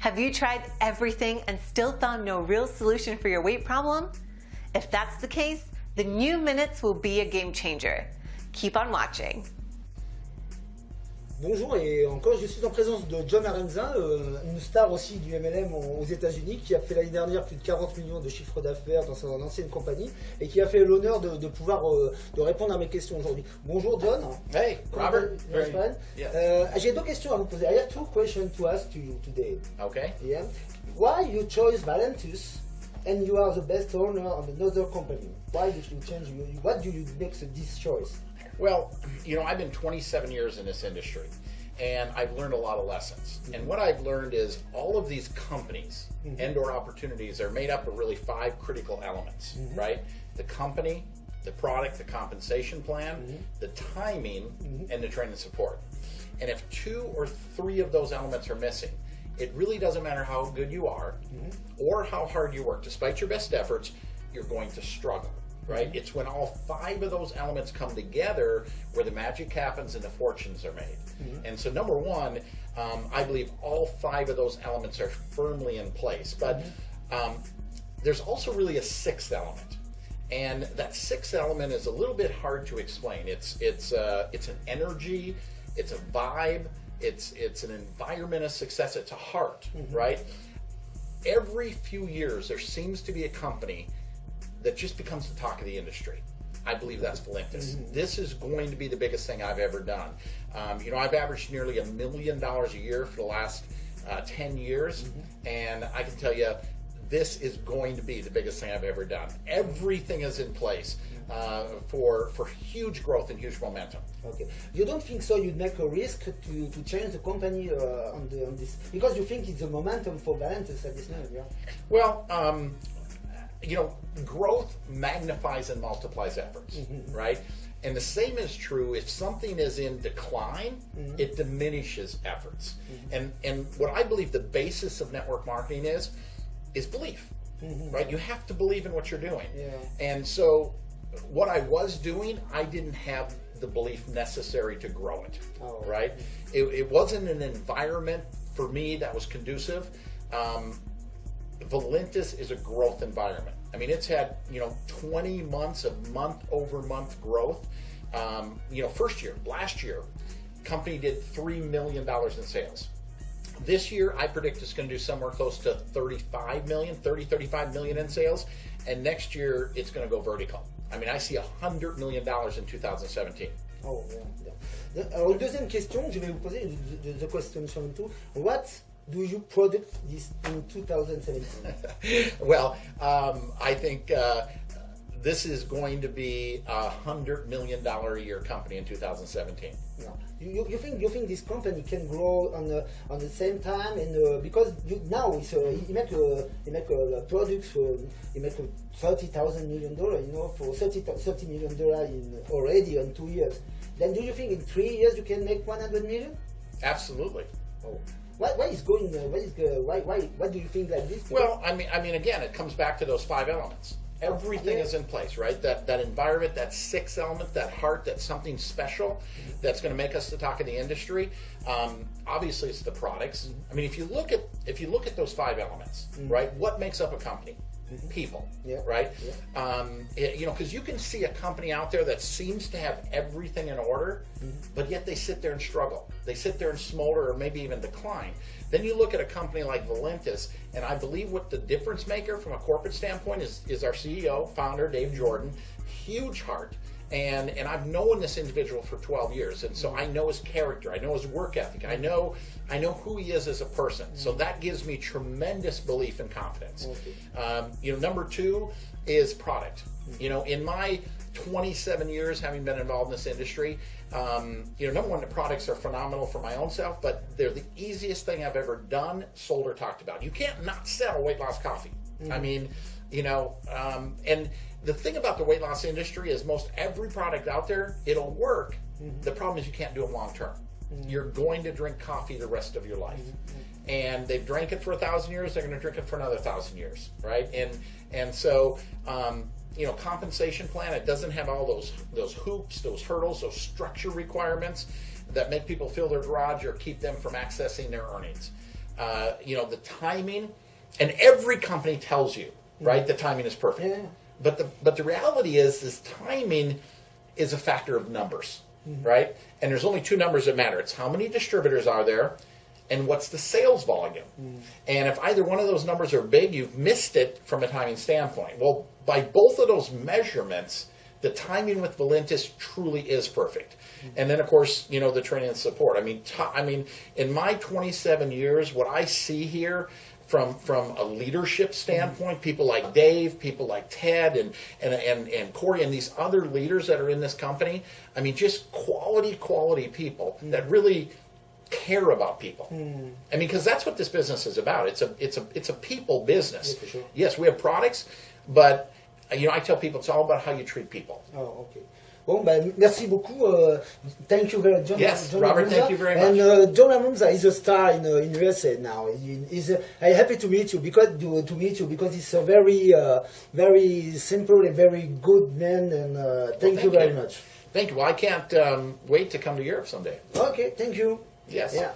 Have you tried everything and still found no real solution for your weight problem? If that's the case, the new minutes will be a game changer. Keep on watching. Bonjour, et encore je suis en présence de John Haremza, une star aussi du MLM aux États-Unis, qui a fait l'année dernière plus de 40 millions de chiffre d'affaires dans son ancienne compagnie et qui a fait l'honneur de pouvoir de répondre à mes questions aujourd'hui. Bonjour John. Hey, Robert. J'ai deux questions à vous poser. I have two questions to ask to you today. Okay. Yeah. Why you chose Valentus and you are the best owner of another company? Why did you change? What do you make this choice? Well, you know, I've been 27 years in this industry, and I've learned a lot of lessons. Mm-hmm. And what I've learned is all of these companies mm-hmm. and/or opportunities are made up of really 5 critical elements, mm-hmm. right? The company, the product, the compensation plan, mm-hmm. the timing, mm-hmm. and the training support. And if 2 or 3 of those elements are missing, it really doesn't matter how good you are mm-hmm. or how hard you work. Despite your best efforts, you're going to struggle. Right? Mm-hmm. It's when all 5 of those elements come together where the magic happens and the fortunes are made. Mm-hmm. And so number one, I believe all 5 of those elements are firmly in place. But there's also really a 6th element. And that 6th element is a little bit hard to explain. It's an energy, it's a vibe, it's an environment of success, it's a heart, mm-hmm. right? Every few years there seems to be a company that just becomes the talk of the industry. I believe that's Valentus. Mm-hmm. This is going to be the biggest thing I've ever done. You know, I've averaged nearly $1 million a year for the last 10 years, mm-hmm. and I can tell you, this is going to be the biggest thing I've ever done. Everything is in place for huge growth and huge momentum. Okay. You don't think so you'd make a risk to change the company on this? Because you think it's a momentum for Valentus at this moment, yeah? Well, you know, growth magnifies and multiplies efforts, mm-hmm. right? And the same is true if something is in decline, mm-hmm. it diminishes efforts. Mm-hmm. And what I believe the basis of network marketing is belief, mm-hmm. right? You have to believe in what you're doing. Yeah. And so what I was doing, I didn't have the belief necessary to grow it, right? It wasn't an environment for me that was conducive. Valentus is a growth environment. I mean, it's had, you know, 20 months of month-over-month growth. You know, last year, company did $3 million in sales. This year, I predict it's going to do somewhere close to 35 million in sales. And next year, it's going to go vertical. I mean, I see $100 million in 2017. Oh, yeah. Alors, deuxième question que je vais vous poser, the question from two. What do you product this in 2017? Well, I think this is going to be a $100 million a year company in 2017. Yeah. You think this company can grow on the same time, and because now you make a product you make $30,000 million, you know, for $30 million already in 2 years. Then do you think in 3 years you can make 100 million? Absolutely. Oh. What do you think like this? Well, I mean, again, it comes back to those 5 elements. Everything is in place, right? That environment, that 6th element, that heart, that's something special that's going to make us the talk of the industry. Obviously, it's the products. I mean, if you look at those 5 elements, right? What makes up a company? People, right? Yeah. You know, because you can see a company out there that seems to have everything in order, but yet they sit there and struggle. They sit there and smolder or maybe even decline. Then you look at a company like Valentus, and I believe what the difference maker from a corporate standpoint is our CEO, founder, Dave Jordan. Huge heart. And I've known this individual for 12 years, and so I know his character, I know his work ethic, I know who he is as a person. So that gives me tremendous belief and confidence. You know, number 2 is product. You know, in my 27 years having been involved in this industry, you know, number 1, the products are phenomenal for my own self, but they're the easiest thing I've ever done, sold, or talked about. You can't not sell weight loss coffee. I mean, you know, and the thing about the weight loss industry is most every product out there, it'll work. The problem is you can't do them long term. You're going to drink coffee the rest of your life. And they've drank it for 1,000 years, they're going to drink it for another 1,000 years, right? And so, you know, compensation plan, it doesn't have all those hoops, those hurdles, those structure requirements that make people fill their garage or keep them from accessing their earnings. the timing, and every company tells you, right, the timing is perfect. Yeah. But the reality is timing is a factor of numbers, right? And there's only two numbers that matter. It's how many distributors are there, and what's the sales volume. And if either one of those numbers are big, you've missed it from a timing standpoint. Well, by both of those measurements, the timing with Valentus truly is perfect. And then, of course, the training and support. I mean, in my 27 years, what I see here from a leadership standpoint, people like Dave, people like Ted, and Corey, and these other leaders that are in this company, I mean, just quality people that really care about people. I mean, because that's what this business is about. It's a people business. Yeah, for sure. Yes, we have products, but I tell people it's all about how you treat people. Oh, okay. Bon, merci beaucoup. Thank you very much, John. Yes, John Robert, Haremza. thank you very much. And John Haremza is a star in USA now. I'm happy to meet you because he's a very simple and very good man. And thank you very much. Thank you. Well, I can't wait to come to Europe someday. Okay, thank you. Yes. Yeah.